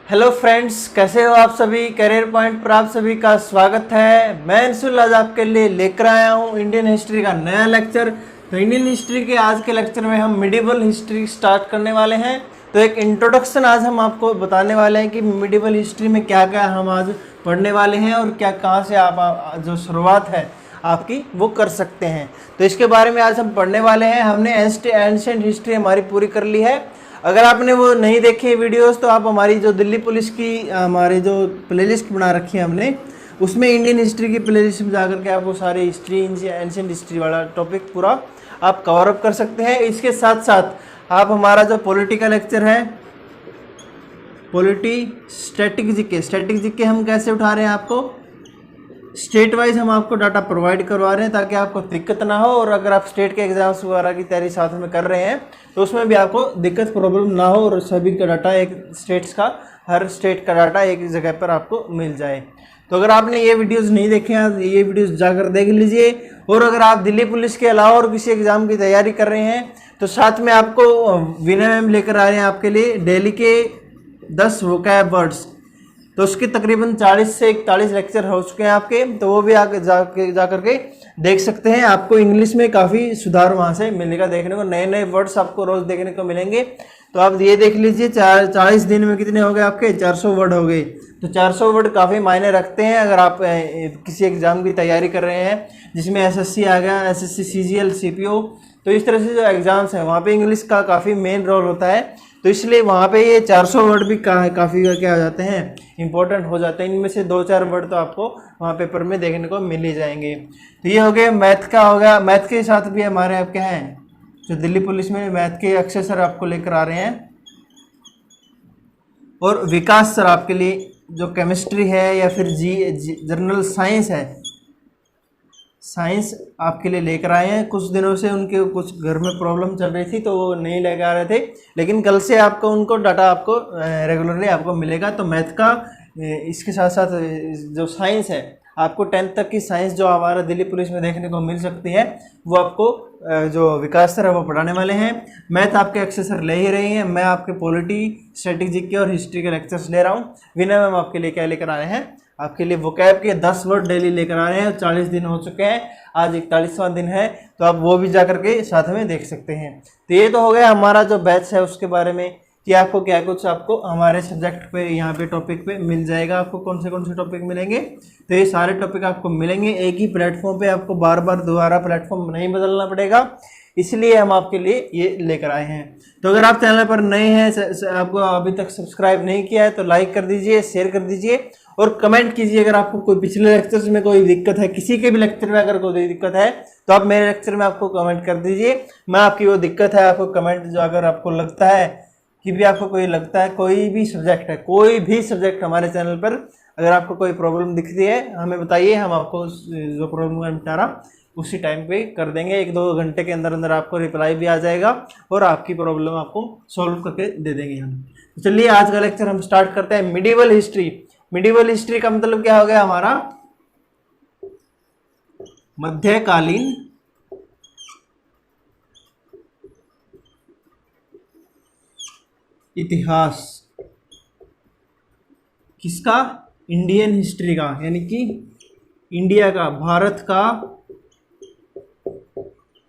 Hello friends, कैसे हो आप सभी। करियर पॉइंट पर आप सभी का स्वागत है। मैं अंशुल आज आपके लिए लेकर आया हूँ इंडियन हिस्ट्री का नया लेक्चर। तो इंडियन हिस्ट्री के आज के लेक्चर में हम मिडिवल हिस्ट्री स्टार्ट करने वाले हैं। तो एक इंट्रोडक्शन आज हम आपको बताने वाले हैं कि मिडिवल हिस्ट्री में क्या क्या हम आज पढ़ने वाले हैं और क्या कहाँ से आप जो शुरुआत है आपकी वो कर सकते हैं। तो इसके बारे में आज हम पढ़ने वाले हैं। हमने एंशिएंट हिस्ट्री हमारी पूरी कर ली है। अगर आपने वो नहीं देखी वीडियोस तो आप हमारी जो दिल्ली पुलिस की हमारी जो प्लेलिस्ट बना रखी है हमने, उसमें इंडियन हिस्ट्री की प्लेलिस्ट में जाकर के आप वो सारे हिस्ट्री एंशिएंट हिस्ट्री वाला टॉपिक पूरा आप कवर अप कर सकते हैं। इसके साथ साथ आप हमारा जो पॉलिटिकल लेक्चर है, स्टैटिक जीके हम कैसे उठा रहे हैं, आपको स्टेट वाइज हम आपको डाटा प्रोवाइड करवा रहे हैं ताकि आपको दिक्कत ना हो। और अगर आप स्टेट के एग्जाम्स वगैरह की तैयारी साथ में कर रहे हैं तो उसमें भी आपको दिक्कत प्रॉब्लम ना हो और सभी का डाटा हर स्टेट का डाटा एक जगह पर आपको मिल जाए। तो अगर आपने ये वीडियोस नहीं देखे हैं, ये वीडियोस जाकर देख लीजिए। और अगर आप दिल्ली पुलिस के अलावा और किसी एग्जाम की तैयारी कर रहे हैं तो साथ में आपको विनय मैम लेकर आ रहे हैं आपके लिए डेली के 10 वोकैब वर्ड्स। तो उसके तकरीबन 40 से 41 लेक्चर हो चुके हैं आपके, तो वो भी आगे जा करके देख सकते हैं। आपको इंग्लिश में काफ़ी सुधार वहाँ से मिलेगा देखने को, नए नए वर्ड्स आपको रोज़ देखने को मिलेंगे। तो आप ये देख लीजिए 40 दिन में कितने हो गए आपके, 400 वर्ड हो गए। तो 400 वर्ड काफ़ी मायने रखते हैं अगर आप किसी एग्ज़ाम की तैयारी कर रहे हैं जिसमें एसएससी आ गया, एसएससी सीजीएल सीपीओ। तो इस तरह से जो एग्ज़ाम्स हैं वहाँ पे इंग्लिश का काफ़ी मेन रोल होता है। तो इसलिए वहाँ पे ये 400 वर्ड भी काफ़ी क्या हो जाते हैं, इंपॉर्टेंट हो जाते हैं। इनमें से 2-4 वर्ड तो आपको वहाँ पेपर में देखने को मिल ही जाएंगे। तो ये हो गया मैथ का, हो गया। मैथ के साथ भी हमारे आप क्या हैं, जो दिल्ली पुलिस में मैथ के अक्षय सर आपको लेकर आ रहे हैं। और विकास सर आपके लिए जो केमिस्ट्री है या फिर जनरल साइंस है, साइंस आपके लिए लेकर आए हैं। कुछ दिनों से उनके कुछ घर में प्रॉब्लम चल रही थी तो वो नहीं लेकर आ रहे थे, लेकिन कल से आपको उनको डाटा आपको रेगुलरली आपको मिलेगा। तो मैथ का इसके साथ साथ जो साइंस है, आपको 10th तक की साइंस जो हमारा दिल्ली पुलिस में देखने को मिल सकती है वो आपको जो विकास सर है वो पढ़ाने वाले हैं। मैथ आपके अक्षय सर ले ही रही हैं। मैं आपके पॉलिटी, स्ट्रेटेजिक के और हिस्ट्री के लेक्चर्स ले रहा हूँ। विनय मैम आपके लिए क्या लेकर आए हैं, आपके लिए वोकैब के 10 वर्ड डेली लेकर आ रहे हैं। 40 दिन हो चुके हैं, आज 41वां दिन है, तो आप वो भी जा करके साथ में देख सकते हैं। तो ये तो हो गया हमारा जो बैच है उसके बारे में कि आपको क्या कुछ आपको हमारे सब्जेक्ट पे यहाँ पे टॉपिक पे मिल जाएगा। आपको कौन से टॉपिक मिलेंगे, तो ये सारे टॉपिक आपको मिलेंगे एक ही प्लेटफॉर्म पे। आपको बार बार दोबारा प्लेटफॉर्म नहीं बदलना पड़ेगा, इसलिए हम आपके लिए ये लेकर आए हैं। तो अगर आप चैनल पर नए हैं, आपको अभी तक सब्सक्राइब नहीं किया है तो लाइक कर दीजिए, शेयर कर दीजिए और कमेंट कीजिए। अगर आपको कोई पिछले लेक्चर्स में कोई दिक्कत है, किसी के भी लेक्चर में अगर कोई दिक्कत है तो आप मेरे लेक्चर में आपको कमेंट कर दीजिए। मैं आपकी वो दिक्कत है आपको कमेंट, जो अगर आपको लगता है कि भी आपको कोई लगता है कोई भी सब्जेक्ट है, कोई भी सब्जेक्ट हमारे चैनल पर अगर आपको कोई प्रॉब्लम दिखती है हमें बताइए, हम आपको जो प्रॉब्लम है निपटारा उसी टाइम पे कर देंगे। 1-2 घंटे के अंदर अंदर आपको रिप्लाई भी आ जाएगा और आपकी प्रॉब्लम आपको सॉल्व करके दे देंगे हम। तो चलिए आज का लेक्चर हम स्टार्ट करते हैं। Medieval history. मिडिवल हिस्ट्री का मतलब क्या हो गया हमारा, मध्यकालीन इतिहास। किसका, इंडियन हिस्ट्री का, यानी कि इंडिया का, भारत का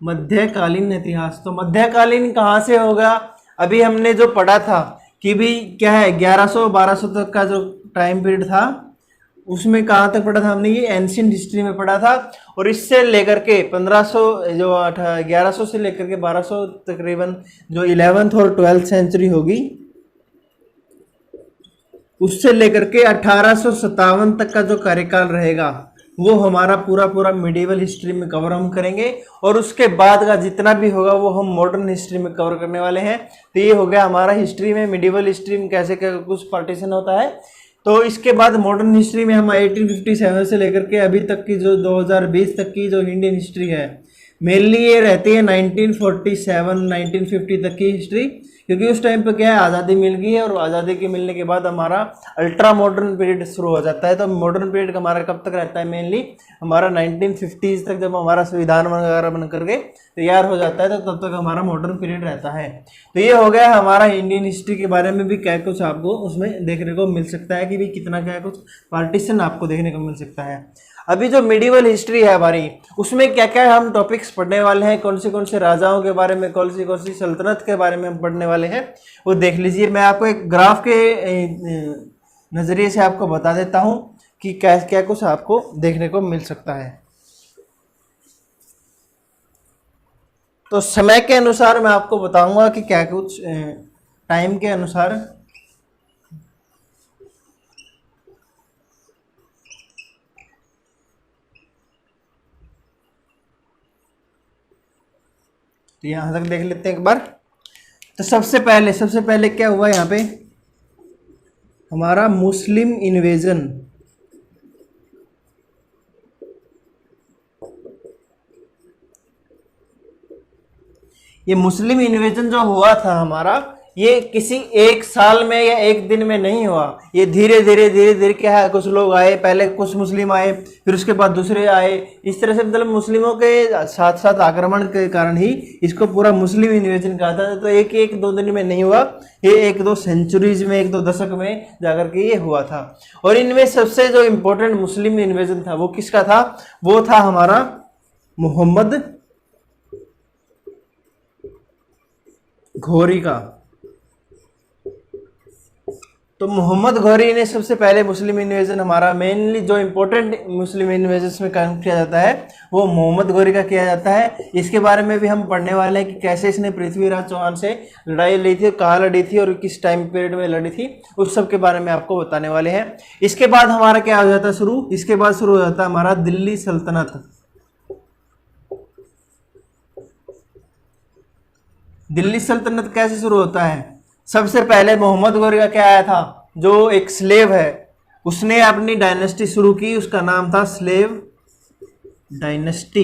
मध्यकालीन इतिहास। तो मध्यकालीन कहाँ से होगा, अभी हमने जो पढ़ा था कि भी क्या है 1100-1200 तक का जो टाइम पीरियड था उसमें कहाँ तक पढ़ा था हमने, ये एंशिएंट हिस्ट्री में पढ़ा था। और इससे लेकर के 1500 जो 1100 से लेकर के 1200 तकरीबन जो 11th और 12th सेंचुरी होगी, उससे लेकर के 1857 तक का जो कार्यकाल रहेगा वो हमारा पूरा मिडिवल हिस्ट्री में कवर हम करेंगे। और उसके बाद का जितना भी होगा वो हम मॉडर्न हिस्ट्री में कवर करने वाले हैं। तो ये हो गया हमारा हिस्ट्री में, मिडिवल हिस्ट्री में कैसे क्या कुछ पार्टीशन होता है। तो इसके बाद मॉडर्न हिस्ट्री में हम 1857 से लेकर के अभी तक की जो 2020 तक की जो इंडियन हिस्ट्री है, मेनली ये रहती है 1947-1950 तक की हिस्ट्री। क्योंकि उस टाइम पे क्या है, आज़ादी मिल गई है और आज़ादी के मिलने के बाद हमारा अल्ट्रा मॉडर्न पीरियड शुरू हो जाता है। तो मॉडर्न पीरियड हमारा कब तक रहता है, मेनली हमारा 1950s तक, जब हमारा संविधान वगैरह बन करके तैयार हो जाता है तो तब तक हमारा मॉडर्न पीरियड रहता है। तो ये हो गया हमारा इंडियन हिस्ट्री के बारे में भी क्या कुछ आपको उसमें देखने को मिल सकता है कि भी कितना क्या कुछ पार्टीशन आपको देखने को मिल सकता है। अभी जो मिडिवल हिस्ट्री है हमारी, उसमें क्या क्या हम टॉपिक्स पढ़ने वाले हैं, कौन से राजाओं के बारे में, कौन सी सल्तनत के बारे में हम पढ़ने वाले हैं, वो देख लीजिए। मैं आपको एक ग्राफ के नज़रिए से आपको बता देता हूँ कि क्या क्या कुछ आपको देखने को मिल सकता है। तो समय के अनुसार मैं आपको बताऊंगा कि क्या कुछ टाइम के अनुसार तो यहां तक देख लेते हैं एक बार। तो सबसे पहले क्या हुआ यहाँ पे, हमारा मुस्लिम इन्वेजन। ये मुस्लिम इन्वेजन जो हुआ था हमारा, ये किसी एक साल में या एक दिन में नहीं हुआ। ये धीरे धीरे क्या है, कुछ लोग आए, पहले कुछ मुस्लिम आए, फिर उसके बाद दूसरे आए, इस तरह से मतलब मुस्लिमों के साथ साथ आक्रमण के कारण ही इसको पूरा मुस्लिम इन्वेजन कहा था। तो एक दो दिन में नहीं हुआ, ये एक दो सेंचुरीज में, एक दो दशक में जाकर के ये हुआ था। और इनमें सबसे जो इम्पोर्टेंट मुस्लिम इन्वेजन था वो किसका था, वो था हमारा मोहम्मद घोरी का। तो मोहम्मद घोरी ने सबसे पहले मुस्लिम इन्वेजन, हमारा मेनली जो इम्पोर्टेंट मुस्लिम इन्वेजन में काम किया जाता है वो मोहम्मद घोरी का किया जाता है। इसके बारे में भी हम पढ़ने वाले हैं कि कैसे इसने पृथ्वीराज चौहान से लड़ाई लड़ी थी, कहाँ लड़ी थी और किस टाइम पीरियड में लड़ी थी, उस सब के बारे में आपको बताने वाले हैं। इसके बाद हमारा क्या हो जाता है शुरू, इसके बाद शुरू हो जाता है हमारा दिल्ली सल्तनत। दिल्ली सल्तनत कैसे शुरू होता है, सबसे पहले मोहम्मद घोरी का क्या आया था, जो एक स्लेव है, उसने अपनी डायनेस्टी शुरू की, उसका नाम था स्लेव डायनेस्टी।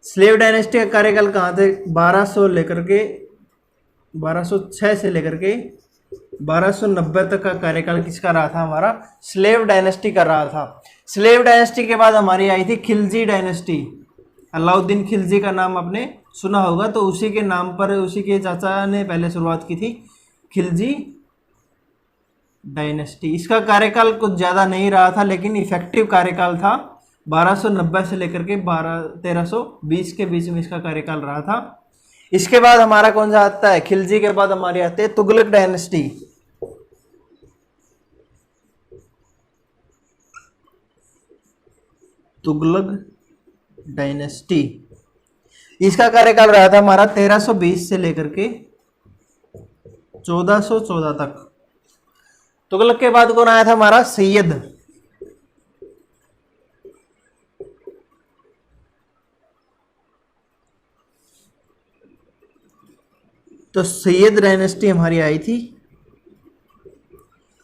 स्लेव डायनेस्टी का कार्यकाल कहाँ थे, 1206 से लेकर के 1290 तक का कार्यकाल किसका रहा था, हमारा स्लेव डायनेस्टी का रहा था। स्लेव डायनेस्टी के बाद हमारी आई थी खिलजी डायनेस्टी। अलाउद्दीन खिलजी का नाम आपने सुना होगा, तो उसी के नाम पर उसी के चाचा ने पहले शुरुआत की थी खिलजी डायनेस्टी। इसका कार्यकाल कुछ ज़्यादा नहीं रहा था, लेकिन इफेक्टिव कार्यकाल था 1290 से लेकर के 1320 के बीच में इसका कार्यकाल रहा था। इसके बाद हमारा कौन सा आता है, खिलजी के बाद हमारी आती है तुगलक डायनेस्टी। तुगलक डायनेस्टी, इसका कार्यकाल रहा था हमारा 1320 से लेकर के 1414 तक। तुगलक के बाद कौन आया था, हमारा सैयद। तो सैयद डायनेस्टी हमारी आई थी,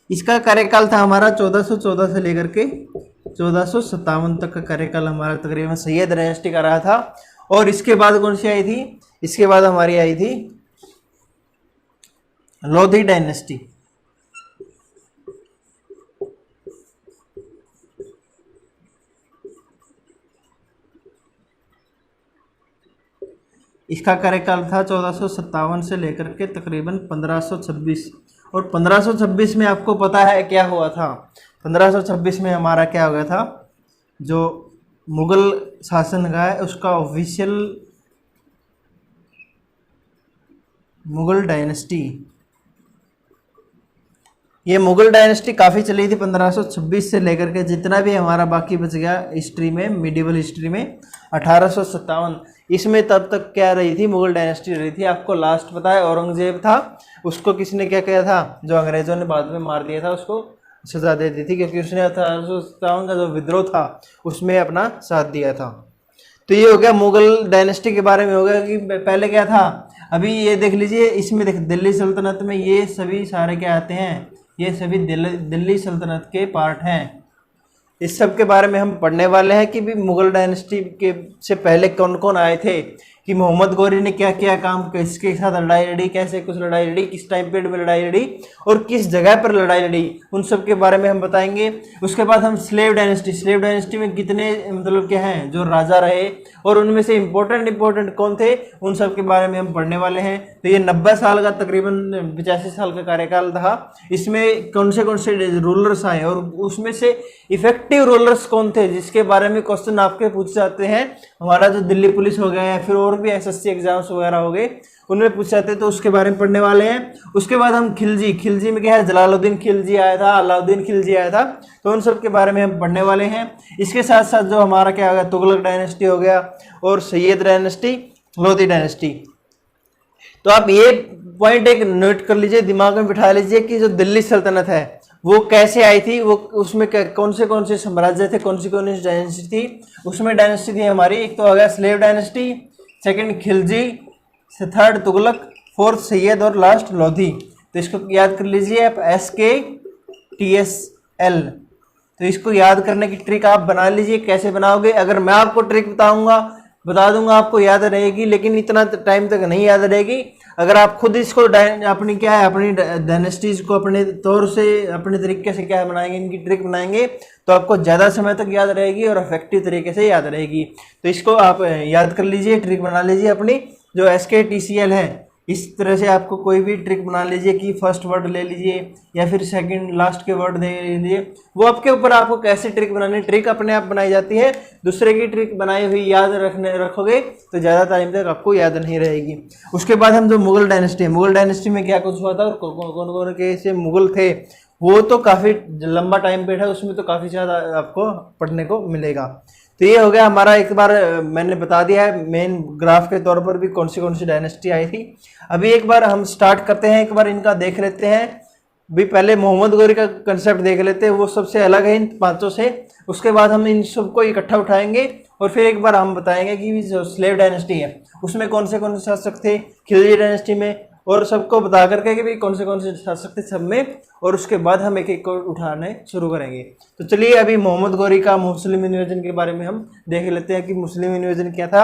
इसका कार्यकाल था हमारा 1414 से लेकर के 1457 तक का कार्यकाल हमारा तकरीबन सैयद डायनेस्टी का रहा था। और इसके बाद कौन सी आई थी, इसके बाद हमारी आई थी लोधी डायनेस्टी। इसका कार्यकाल था 1457 से लेकर के तकरीबन 1526। और 1526 में आपको पता है क्या हुआ था, 1526 में हमारा क्या हो गया था, जो मुगल शासन का है उसका ऑफिशियल मुगल डायनेस्टी, ये मुगल डायनेस्टी काफ़ी चली थी 1526 से लेकर के जितना भी हमारा बाकी बच गया हिस्ट्री में, मिडिवल हिस्ट्री में 1857, इसमें तब तक क्या रही थी, मुगल डायनेस्टी रही थी। आपको लास्ट पता है औरंगजेब था, उसको किसने क्या किया था, जो अंग्रेज़ों ने बाद में मार दिया था, उसको सजा दे दी थी क्योंकि उसने 1857 का जो विद्रोह था उसमें अपना साथ दिया था। तो ये हो गया मुगल डायनेस्टी के बारे में, हो गया कि पहले क्या था। अभी ये देख लीजिए, इसमें देख दिल्ली सल्तनत में ये सभी सारे क्या आते हैं, ये सभी दिल्ली सल्तनत के पार्ट हैं। इस सब के बारे में हम पढ़ने वाले हैं कि भी मुगल डायनेस्टी के से पहले कौन कौन आए थे, कि मोहम्मद गौरी ने क्या क्या काम, किसके साथ लड़ाई लड़ी, कैसे कुछ लड़ाई लड़ी, किस टाइम पीरियड में लड़ाई लड़ी और किस जगह पर लड़ाई लड़ी, उन सब के बारे में हम बताएंगे। उसके बाद हम स्लेव डायनेस्टी में कितने मतलब क्या हैं जो राजा रहे और उनमें से इंपॉर्टेंट कौन थे, उन सब के बारे में हम पढ़ने वाले हैं। तो ये 90 साल का, तकरीबन 85 साल का कार्यकाल था। इसमें कौन से रूलर्स आए और उसमें से इफेक्टिव रूलर्स कौन थे, जिसके बारे में क्वेश्चन आपके पूछ जाते हैं। हमारा जो दिल्ली पुलिस हो गया या फिर और भी एसएससी एग्जाम्स वगैरह हो गए, उनमें पूछ जाते हैं, तो उसके बारे में पढ़ने वाले हैं। उसके बाद हम खिलजी में क्या है, जलालुद्दीन खिलजी आया था, अलाउद्दीन खिलजी आया था, तो उन सब के बारे में हम पढ़ने वाले हैं। इसके साथ साथ जो हमारा क्या हो गया, तुगलक डायनेस्टी हो गया और सैयद डायनेस्टी, लोधी डायनेस्टी। तो आप ये पॉइंट एक नोट कर लीजिए, दिमाग में बिठा लीजिए कि जो दिल्ली सल्तनत है वो कैसे आई थी, वो उसमें कौन से साम्राज्य थे, कौन सी डायनेस्टी थी। उसमें डायनेस्टी थी हमारी, एक तो हो गया slave dynasty, second Khilji, third Tughlaq, fourth Syed और लास्ट लोधी। तो इसको याद कर लीजिए आप, SKTSL। तो इसको याद करने की ट्रिक आप बना लीजिए। कैसे बनाओगे, अगर मैं आपको ट्रिक बता दूंगा आपको याद रहेगी, लेकिन इतना टाइम तक नहीं याद रहेगी। अगर आप खुद इसको अपनी डायनेस्टीज को अपने तौर से, अपने तरीके से क्या बनाएंगे, इनकी ट्रिक बनाएंगे, तो आपको ज़्यादा समय तक याद रहेगी और इफेक्टिव तरीके से याद रहेगी। तो इसको आप याद कर लीजिए, ट्रिक बना लीजिए अपनी, जो SKTCL है। इस तरह से आपको कोई भी ट्रिक बना लीजिए कि फर्स्ट वर्ड ले लीजिए या फिर सेकंड लास्ट के वर्ड दे लीजिए, वो आपके ऊपर, आपको कैसे ट्रिक बनानी। ट्रिक अपने आप बनाई जाती है, दूसरे की ट्रिक बनाई हुई याद रखोगे तो ज़्यादा टाइम तक आपको याद नहीं रहेगी। उसके बाद हम जो मुगल डायनेस्टी में क्या कुछ हुआ था और कौन कौन के से मुगल थे, वो तो काफ़ी लंबा टाइम पीरियड है, उसमें तो काफ़ी ज़्यादा आपको पढ़ने को मिलेगा। तो ये हो गया हमारा, एक बार मैंने बता दिया है मेन ग्राफ के तौर पर भी कौन सी डायनेस्टी आई थी। अभी एक बार हम स्टार्ट करते हैं, एक बार इनका देख लेते हैं। भी पहले मोहम्मद गौरी का कंसेप्ट देख लेते हैं, वो सबसे अलग है इन पांचों से। उसके बाद हम इन सबको इकट्ठा उठाएंगे और फिर एक बार हम बताएंगे कि जो स्लेव डायनेस्टी है उसमें कौन से शासक थे, खिलजी डायनेस्टी में, और सबको बता करके कि भाई कौन से शासक थे सब में, और उसके बाद हम एक एक को उठाने शुरू करेंगे। तो चलिए अभी मोहम्मद गौरी का मुस्लिम इन्वेजन के बारे में हम देख लेते हैं कि मुस्लिम इन्वेजन क्या था।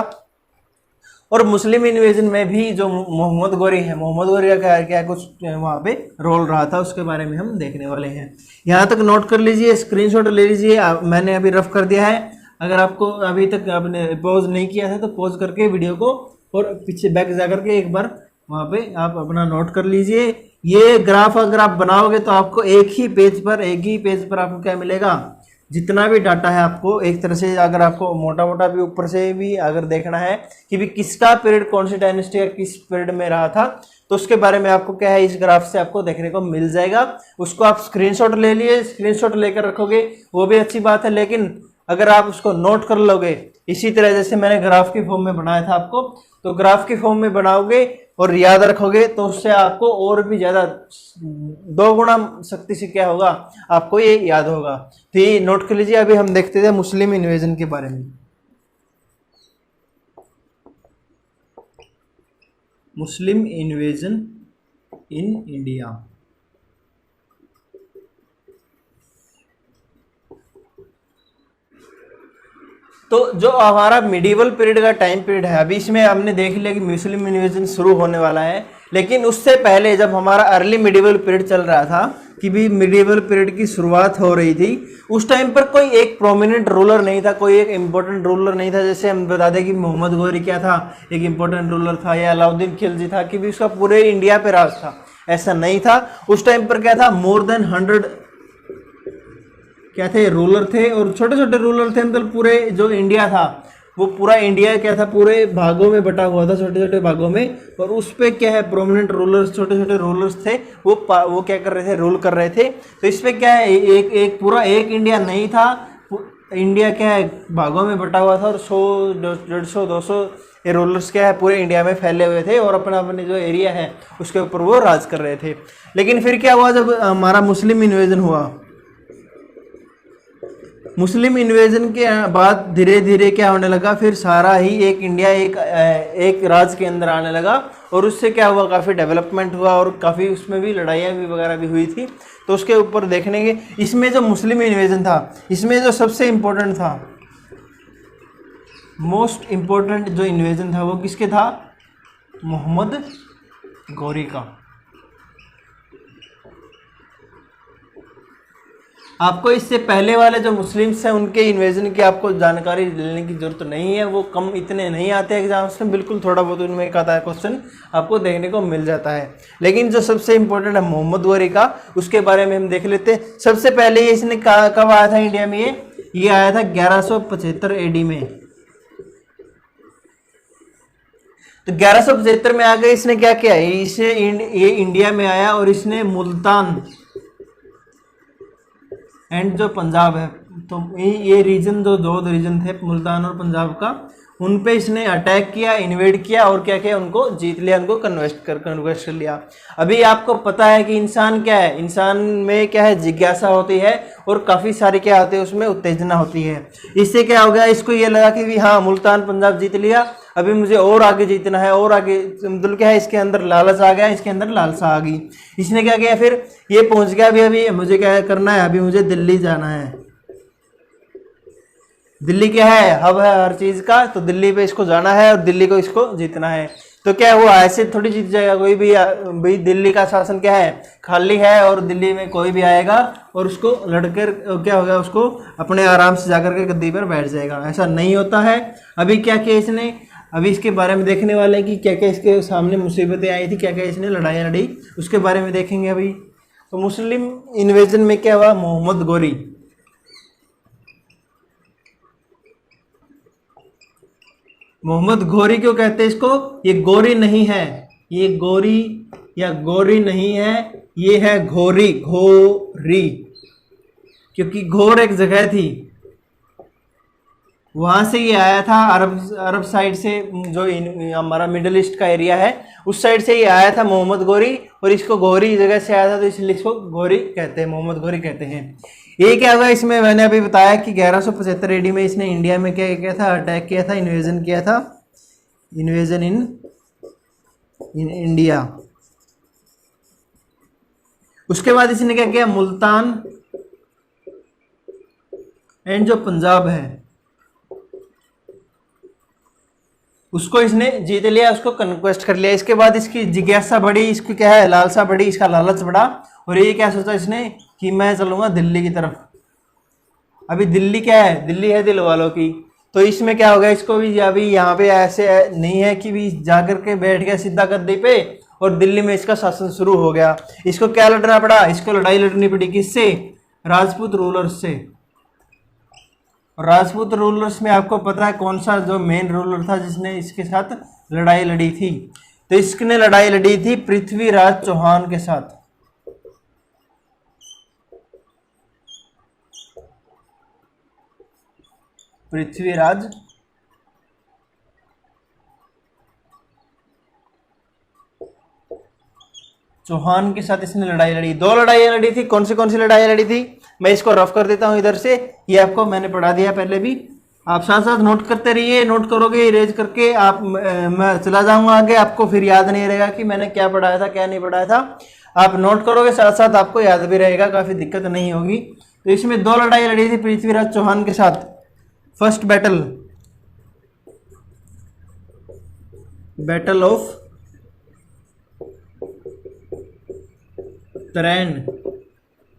और मुस्लिम इन्वेजन में भी जो मोहम्मद गौरी का क्या कुछ वहाँ पे रोल रहा था, उसके बारे में हम देखने वाले हैं। यहाँ तक नोट कर लीजिए, स्क्रीनशॉट ले लीजिए, मैंने अभी रफ कर दिया है। अगर आपको अभी तक आपने पॉज नहीं किया है तो पॉज करके वीडियो को और पीछे बैक जा करके एक बार वहाँ पे आप अपना नोट कर लीजिए। ये ग्राफ अगर आप बनाओगे तो आपको एक ही पेज पर आपको क्या मिलेगा, जितना भी डाटा है आपको एक तरह से, अगर आपको मोटा मोटा भी ऊपर से भी अगर देखना है कि भी किसका पीरियड, कौन सी डायनेस्टी या किस पीरियड में रहा था, तो उसके बारे में आपको क्या है इस ग्राफ से आपको देखने को मिल जाएगा। उसको आप स्क्रीनशॉट ले लिए, स्क्रीनशॉट लेकर रखोगे वो भी अच्छी बात है, लेकिन अगर आप उसको नोट कर लोगे इसी तरह जैसे मैंने ग्राफ के फॉर्म में बनाया था आपको, तो ग्राफ के फॉर्म में बनाओगे और याद रखोगे तो उससे आपको और भी ज़्यादा 2 गुना शक्ति से क्या होगा, आपको ये याद होगा। तो ये नोट कर लीजिए। अभी हम देखते थे मुस्लिम इन्वेजन के बारे में। मुस्लिम इन्वेजन इन इंडिया। तो जो हमारा मिडिवल पीरियड का टाइम पीरियड है, अभी इसमें हमने देख लिया कि मुस्लिम इन्वेजन शुरू होने वाला है, लेकिन उससे पहले जब हमारा अर्ली मिडिवल पीरियड चल रहा था कि भी मिडिवल पीरियड की शुरुआत हो रही थी, उस टाइम पर कोई एक प्रोमिनेंट रूलर नहीं था, कोई एक इम्पोर्टेंट रूलर नहीं था। जैसे हम बता दें कि मोहम्मद गौरी क्या था, एक इम्पोर्टेंट रूलर था, या अलाउद्दीन खिलजी था कि भी उसका पूरे इंडिया पे राज था, ऐसा नहीं था। उस टाइम पर क्या था, मोर देन 100 क्या थे, रूलर थे, और छोटे छोटे रूलर थे। मतलब पूरे जो इंडिया था वो पूरा इंडिया क्या था, पूरे भागों में बटा हुआ था, छोटे छोटे भागों में, और उस पे क्या है प्रोमिनेंट रूलर्स, छोटे छोटे रूलर्स थे, वो क्या कर रहे थे, रूल कर रहे थे। तो इस पे क्या है, एक पूरा एक इंडिया नहीं था, इंडिया क्या है भागों में बटा हुआ था, और 100 150 200 ये रूलर्स क्या है पूरे इंडिया में फैले हुए थे, और अपना अपने जो एरिया है उसके ऊपर वो राज कर रहे थे। लेकिन फिर क्या हुआ, जब हमारा मुस्लिम इन्वेजन हुआ, मुस्लिम इन्वेजन के बाद धीरे धीरे क्या होने लगा, फिर सारा ही एक इंडिया एक राज्य के अंदर आने लगा, और उससे क्या हुआ, काफ़ी डेवलपमेंट हुआ, और काफ़ी उसमें भी लड़ाइयाँ भी वगैरह भी हुई थी। तो उसके ऊपर देखने के, इसमें जो मुस्लिम इन्वेजन था, इसमें जो सबसे इम्पोर्टेंट था मोस्ट इम्पोर्टेंट जो इन्वेजन था वो किसके था? मोहम्मद गौरी का। आपको इससे पहले वाले जो मुस्लिम्स हैं उनके इन्वेजन की आपको जानकारी लेने की जरूरत नहीं है, वो कम इतने नहीं आते एग्जाम्स में, बिल्कुल थोड़ा बहुत उनमें एक आता है क्वेश्चन आपको देखने को मिल जाता है। लेकिन जो सबसे इम्पोर्टेंट है मोहम्मद गौरी का, उसके बारे में हम देख लेते हैं। सबसे पहले ये इसने कब आया था इंडिया में? ये आया था 1175 AD में। तो 1175 में आके इसने क्या किया, ये इंडिया में आया और इसने मुल्तान एंड जो पंजाब है, तो ये रीजन दो रीजन थे मुल्तान और पंजाब का, उन पे इसने अटैक किया, इन्वेड किया और क्या किया, उनको जीत लिया, उनको कन्वेस्ट कर लिया। अभी आपको पता है कि इंसान क्या है, इंसान में क्या है, जिज्ञासा होती है और काफ़ी सारे क्या होते हैं उसमें, उत्तेजना होती है। इससे क्या हो गया, इसको ये लगा कि भी हाँ मुल्तान पंजाब जीत लिया, अभी मुझे और आगे जीतना है, और आगे मतलब क्या है, इसके अंदर लालच आ गया, इसके अंदर लालसा आ गई। इसने क्या किया, फिर ये पहुंच गया अभी मुझे क्या करना है, अभी मुझे दिल्ली जाना है। दिल्ली क्या है, हब है हर चीज का, तो दिल्ली पे इसको जाना है और दिल्ली को इसको जीतना है। तो क्या हुआ, ऐसे थोड़ी जीत जाएगा कोई भी। भाई दिल्ली का शासन क्या है, खाली है, और दिल्ली में कोई भी आएगा और उसको लड़कर क्या होगा, उसको अपने आराम से जाकर के गद्दी पर बैठ जाएगा। ऐसा नहीं होता है। अभी क्या किया इसने, अभी इसके बारे में देखने वाले हैं कि क्या क्या इसके सामने मुसीबतें आई थी, क्या क्या इसने लड़ाइयाँ लड़ी, उसके बारे में देखेंगे अभी। तो मुस्लिम इन्वेजन में क्या हुआ, मोहम्मद गौरी, मोहम्मद गौरी क्यों कहते हैं इसको, ये गौरी नहीं है, ये गौरी या गौरी नहीं है, ये है घोरी, घोरी, क्योंकि घोर एक जगह थी, वहां से ये आया था, अरब साइड से, जो हमारा मिडिल ईस्ट का एरिया है उस साइड से ये आया था मोहम्मद गौरी, और इसको गौरी जगह से आया था तो इसलिए इसको गौरी कहते हैं, मोहम्मद गौरी कहते हैं। ये क्या हुआ, इसमें मैंने अभी बताया कि 1175 AD में इसने इंडिया में क्या किया था, अटैक किया था, इन्वेजन किया था, इन्वेजन इन इंडिया। उसके बाद इसने क्या किया, मुल्तान एंड जो पंजाब है उसको इसने जीत लिया, उसको कन्क्वेस्ट कर लिया। इसके बाद इसकी जिज्ञासा बढ़ी, इसकी क्या है, लालसा बढ़ी, इसका लालच बढ़ा, और ये क्या सोचा इसने कि मैं चलूंगा दिल्ली की तरफ। अभी दिल्ली क्या है, दिल्ली है दिल वालों की, तो इसमें क्या हो गया, इसको भी अभी यहाँ पे ऐसे नहीं है कि भी जाकर के बैठ गया सीधा गद्दी पे और दिल्ली में इसका शासन शुरू हो गया। इसको क्या लड़ना पड़ा, इसको लड़ाई लड़नी पड़ी, किससे, राजपूत रूलर्स से। राजपूत रूलर्स में आपको पता है कौन सा जो मेन रूलर था जिसने इसके साथ लड़ाई लड़ी थी, तो इसने लड़ाई लड़ी थी पृथ्वीराज चौहान के साथ। पृथ्वीराज चौहान के साथ इसने लड़ाई लड़ी। दो लड़ाइयाँ लड़ी थी, कौन सी लड़ाई लड़ी थी, मैं इसको रफ कर देता हूँ इधर से, ये आपको मैंने पढ़ा दिया पहले भी, आप साथ साथ नोट करते रहिए, नोट करोगे इरेज करके आप, मैं चला जाऊंगा आगे, आपको फिर याद नहीं रहेगा कि मैंने क्या पढ़ाया था क्या नहीं पढ़ाया था। आप नोट करोगे साथ साथ आपको याद भी रहेगा, काफ़ी दिक्कत नहीं होगी। तो इसमें दो लड़ाई लड़ी थी पृथ्वीराज चौहान के साथ। फर्स्ट बैटल ऑफ तरैन,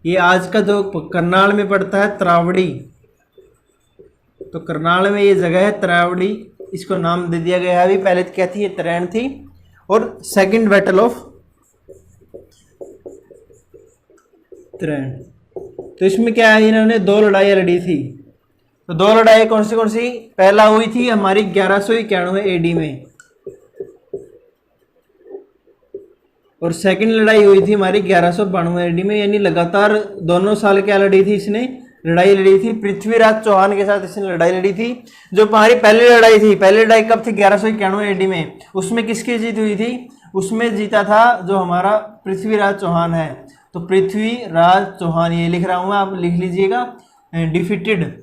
ये आज का जो करनाल में पड़ता है त्रावड़ी, तो करनाल में ये जगह है त्रावड़ी, इसको नाम दे दिया गया है। अभी पहले क्या थी, ये तरैन थी। और सेकंड बैटल ऑफ तरैन, तो इसमें क्या है, इन्होंने दो लड़ाइयाँ लड़ी थी। तो दो लड़ाई कौन सी, पहला हुई थी हमारी 1191 AD में, और सेकंड लड़ाई हुई थी हमारी 1192 AD में। यानी लगातार दोनों साल क्या लड़ी थी, इसने लड़ाई लड़ी थी पृथ्वीराज चौहान के साथ, इसने लड़ाई लड़ी थी। जो हमारी पहली लड़ाई थी, पहली लड़ाई कब थी, 1191 AD में, उसमें किसकी जीत हुई थी, उसमें जीता था जो हमारा पृथ्वीराज चौहान है। तो पृथ्वीराज चौहान, ये लिख रहा हूँ मैं, आप लिख लीजिएगा, डिफीटेड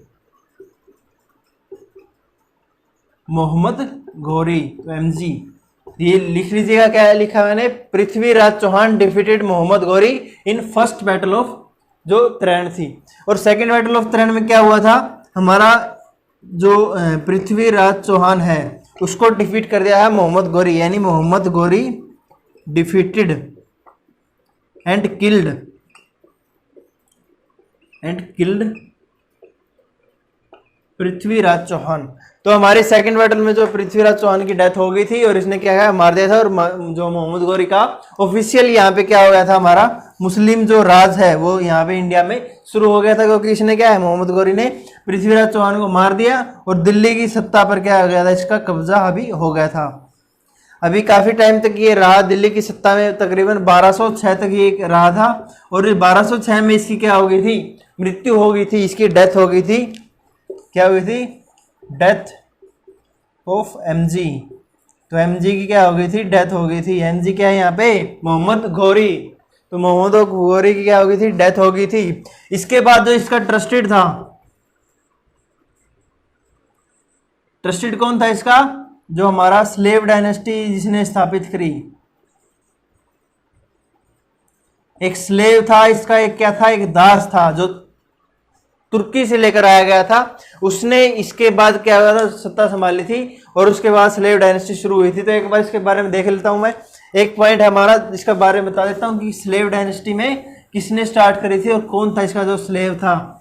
मोहम्मद गौरी, तो MG ये लिख लीजिएगा, क्या लिखा मैंने, Prithviraj Chauhan defeated Mohammad Ghori in first battle of जो तरैन थी। और सेकंड बैटल ऑफ तरैन में क्या हुआ था, हमारा जो पृथ्वीराज चौहान है उसको डिफीट कर दिया है मोहम्मद गौरी, यानी Mohammad Ghori defeated and killed Prithviraj Chauhan. तो हमारे सेकंड बैटल में जो पृथ्वीराज चौहान की डेथ हो गई थी और इसने क्या है मार दिया था, और जो मोहम्मद गौरी का ऑफिशियल यहाँ पे क्या हो गया था, हमारा मुस्लिम जो राज है वो यहाँ पे इंडिया में शुरू हो गया था, क्योंकि इसने क्या है मोहम्मद गौरी ने पृथ्वीराज चौहान को मार दिया और दिल्ली की सत्ता पर क्या हो गया था, इसका कब्जा अभी हो गया था। अभी काफी टाइम तक ये रहा दिल्ली की सत्ता में, तकरीबन 1206 तक ये रहा था, और 1206 में इसकी क्या हो गई थी, मृत्यु हो गई थी, इसकी डेथ हो गई थी। क्या हुई थी, डेथ ऑफ एमजी। तो एमजी की क्या हो गई थी, डेथ हो गई थी। एमजी क्या है यहाँ पे, मोहम्मद गौरी। तो मोहम्मद गौरी की क्या हो गई थी, डेथ हो गई थी। इसके बाद जो इसका ट्रस्टेड था, ट्रस्टेड कौन था इसका, जो हमारा स्लेव डायनेस्टी जिसने स्थापित करी, एक स्लेव था इसका, एक क्या था, एक दास था जो तुर्की से लेकर आया गया था। उसने इसके बाद क्या हुआ था, सत्ता संभाली थी, और उसके बाद स्लेव डायनेस्टी शुरू हुई थी। तो एक बार इसके बारे में देख लेता हूं मैं। एक पॉइंट है हमारा, इसका बारे में बता देता हूं कि स्लेव डायनेस्टी में किसने स्टार्ट करी थी और कौन था इसका जो स्लेव था,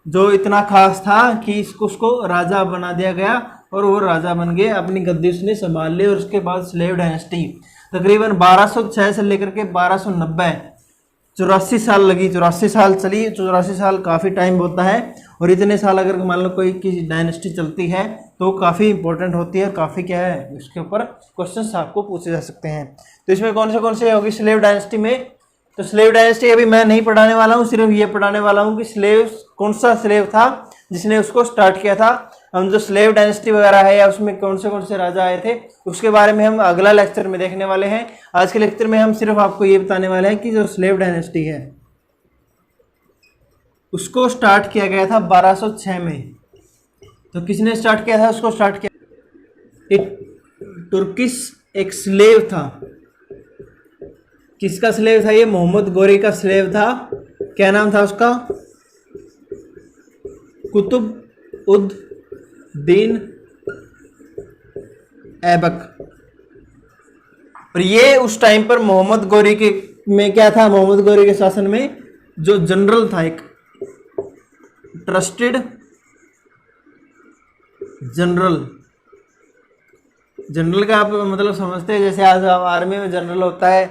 जो इतना खास था कि उसको राजा बना दिया गया, और वो राजा बन गए, अपनी गद्दी उसने संभाल ली। और उसके बाद स्लेव डायनेस्टी तकरीबन 1206 से लेकर के 1290 84 साल लगी, 84 साल चली। 84 साल काफ़ी टाइम होता है, और इतने साल अगर मान लो कोई की डायनेस्टी चलती है तो काफ़ी इंपॉर्टेंट होती है, और काफ़ी क्या है उसके ऊपर क्वेश्चंस आपको पूछे जा सकते हैं। तो इसमें कौन से होगी स्लेव डायनेस्टी में, तो स्लेव डायनेस्टी अभी मैं नहीं पढ़ाने वाला हूँ, सिर्फ ये पढ़ाने वाला हूँ कि स्लेव कौन सा स्लेव था जिसने उसको स्टार्ट किया था। हम जो स्लेव डायनेस्टी वगैरह है या उसमें कौन से राजा आए थे उसके बारे में हम अगला लेक्चर में देखने वाले हैं। आज के लेक्चर में हम सिर्फ आपको ये बताने वाले हैं कि जो स्लेव डायनेस्टी है उसको स्टार्ट किया गया था 1206 में। तो किसने स्टार्ट किया था, उसको स्टार्ट किया एक तुर्किश एक स्लेव था। किसका स्लेव था ये, मोहम्मद गौरी का स्लेव था। क्या नाम था उसका, कुतुब उद दीन ऐबक। और ये उस टाइम पर मोहम्मद गौरी के में क्या था, मोहम्मद गौरी के शासन में जो जनरल था, एक ट्रस्टेड जनरल का आप मतलब समझते हैं, जैसे आज आर्मी में जनरल होता है,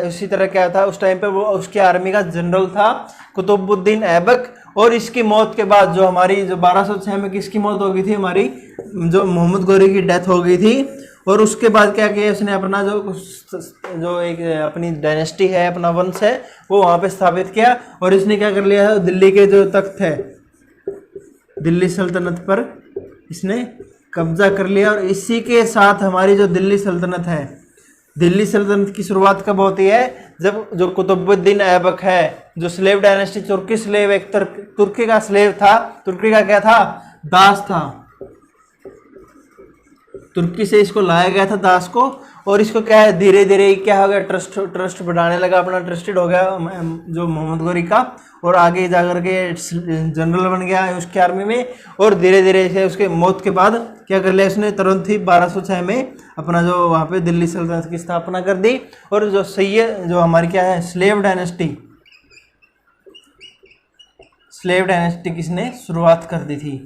उसी तरह क्या था उस टाइम पे वो उसकी आर्मी का जनरल था कुतुबुद्दीन ऐबक। और इसकी मौत के बाद जो हमारी जो 1206 में किसकी मौत हो गई थी, हमारी जो मोहम्मद गौरी की डेथ हो गई थी। और उसके बाद क्या किया उसने, अपना जो एक अपनी डायनेस्टी है, अपना वंश है, वो वहाँ पे स्थापित किया। और इसने क्या कर लिया है, दिल्ली के जो तख्त है, दिल्ली सल्तनत पर इसने कब्जा कर लिया। और इसी के साथ हमारी जो दिल्ली सल्तनत है, दिल्ली सल्तनत की शुरुआत कब होती है, जब जो कुतुबुद्दीन ऐबक है, जो स्लेव डायनेस्टी, तुर्की स्लेव, एक तुर्की का स्लेव था, तुर्की का क्या था, दास था, तुर्की से इसको लाया गया था दास को। और इसको क्या है धीरे धीरे क्या हो गया, ट्रस्ट बढ़ाने लगा, अपना ट्रस्टेड हो गया जो मोहम्मद गौरी का, और आगे जाकर के जनरल बन गया उसकी आर्मी में। और धीरे धीरे से उसके मौत के बाद क्या कर लिया उसने, तुरंत ही 1206 में अपना जो वहाँ पे दिल्ली सल्तनत की स्थापना कर दी। और जो सैयद जो हमारी क्या है स्लेव डायनेस्टी किसने शुरुआत कर दी थी।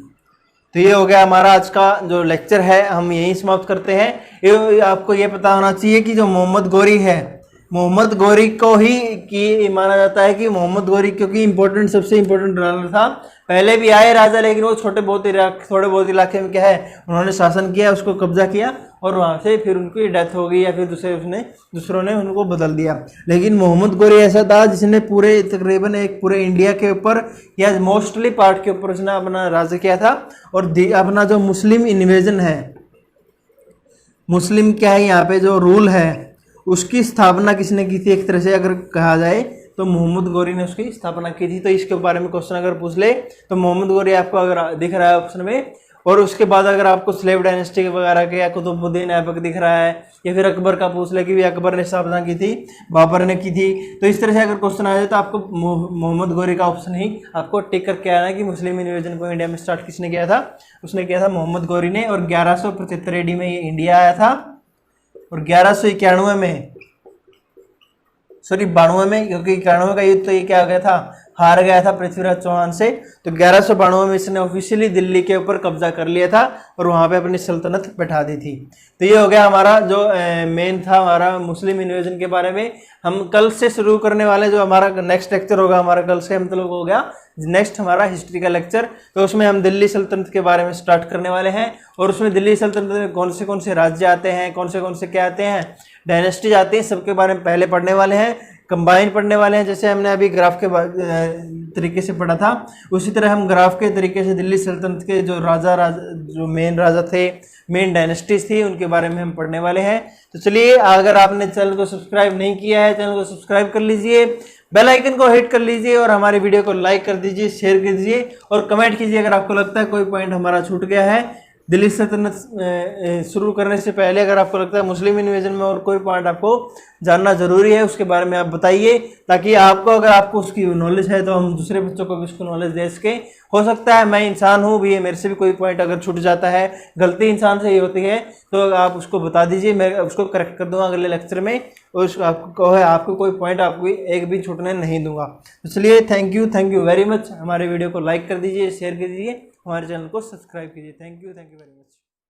तो ये हो गया हमारा आज का जो लेक्चर है, हम यहीं समाप्त करते हैं। ये आपको ये पता होना चाहिए कि जो मोहम्मद गौरी है, मोहम्मद गौरी को ही कि माना जाता है कि मोहम्मद गौरी क्योंकि इम्पोर्टेंट, सबसे इम्पोर्टेंट राजा था। पहले भी आए राजा, लेकिन वो थोड़े बहुत इलाके में क्या है उन्होंने शासन किया, उसको कब्जा किया, और वहाँ से फिर उनकी डेथ हो गई या फिर दूसरों ने उनको बदल दिया। लेकिन मोहम्मद गौरी ऐसा था जिसने पूरे तकरीबन एक पूरे इंडिया के ऊपर या मोस्टली पार्ट के ऊपर उसने अपना राज्य किया था। और अपना जो मुस्लिम इन्वेजन है, मुस्लिम क्या है यहाँ पे जो रूल है, उसकी स्थापना किसने की थी, एक तरह से अगर कहा जाए तो मोहम्मद गौरी ने उसकी स्थापना की थी। तो इसके बारे में क्वेश्चन अगर पूछ ले तो मोहम्मद गौरी आपको अगर दिख रहा है ऑप्शन में, और उसके बाद अगर आपको स्लेव डायनेस्टी वगैरह के या कुतुबुद्दीन ऐबक दिख रहा है, या फिर अकबर का पूछ ले कि भी अकबर ने स्थापना की थी, बाबर ने की थी, तो इस तरह से अगर क्वेश्चन आ जाए तो आपको मोहम्मद गौरी का ऑप्शन ही आपको टिक करके आना कि मुस्लिम इन्वेजन को इंडिया में स्टार्ट किसने किया था। उसने किया था मोहम्मद गौरी ने, और 1175 AD में ये इंडिया आया था, और 1191 में, सॉरी 92 में, क्योंकि 91 का युद्ध तो ये क्या हो गया था, हार गया था पृथ्वीराज चौहान से, तो 1192 में इसने ऑफिशियली दिल्ली के ऊपर कब्जा कर लिया था और वहां पे अपनी सल्तनत बैठा दी थी। तो ये हो गया हमारा जो मेन था हमारा मुस्लिम इन्वेजन के बारे में। हम कल से शुरू करने वाले, जो हमारा नेक्स्ट लेक्चर होगा हमारा कल से, मतलब हो गया नेक्स्ट हमारा हिस्ट्री का लेक्चर, तो उसमें हम दिल्ली सल्तनत के बारे में स्टार्ट करने वाले हैं। और उसमें दिल्ली सल्तनत में कौन से राज्य आते हैं, कौन से क्या आते हैं, डायनेस्टीज आती हैं, सबके बारे में पहले पढ़ने वाले हैं, कंबाइन पढ़ने वाले हैं। जैसे हमने अभी ग्राफ के तरीके से पढ़ा था, उसी तरह हम ग्राफ के तरीके से दिल्ली सल्तनत के जो जो मेन राजा थे, मेन डायनेस्टीज थी, उनके बारे में हम पढ़ने वाले हैं। तो चलिए, अगर आपने चैनल को सब्सक्राइब नहीं किया है, चैनल को सब्सक्राइब कर लीजिए, बेल आइकन को हिट कर लीजिए, और हमारी वीडियो को लाइक कर दीजिए, शेयर कर दीजिए, और कमेंट कीजिए अगर आपको लगता है कोई पॉइंट हमारा छूट गया है। दिल्ली सल्तनत शुरू करने से पहले अगर आपको लगता है मुस्लिम इन्वेजन में और कोई पॉइंट आपको जानना जरूरी है, उसके बारे में आप बताइए, ताकि आपको, अगर आपको उसकी नॉलेज है, तो हम दूसरे बच्चों को भी उसको नॉलेज दे सके। हो सकता है मैं इंसान हूँ भी, मेरे से भी कोई पॉइंट अगर छूट जाता है, गलती इंसान से ही होती है, तो आप उसको बता दीजिए, मैं उसको करेक्ट कर दूंगा अगले लेक्चर में, और आपको कोई पॉइंट आपको एक भी छूटने नहीं दूंगा। तो चलिए, थैंक यू वेरी मच। हमारे वीडियो को लाइक कर दीजिए, शेयर कर दीजिए, हमारे चैनल को सब्सक्राइब कीजिए। Thank you very much.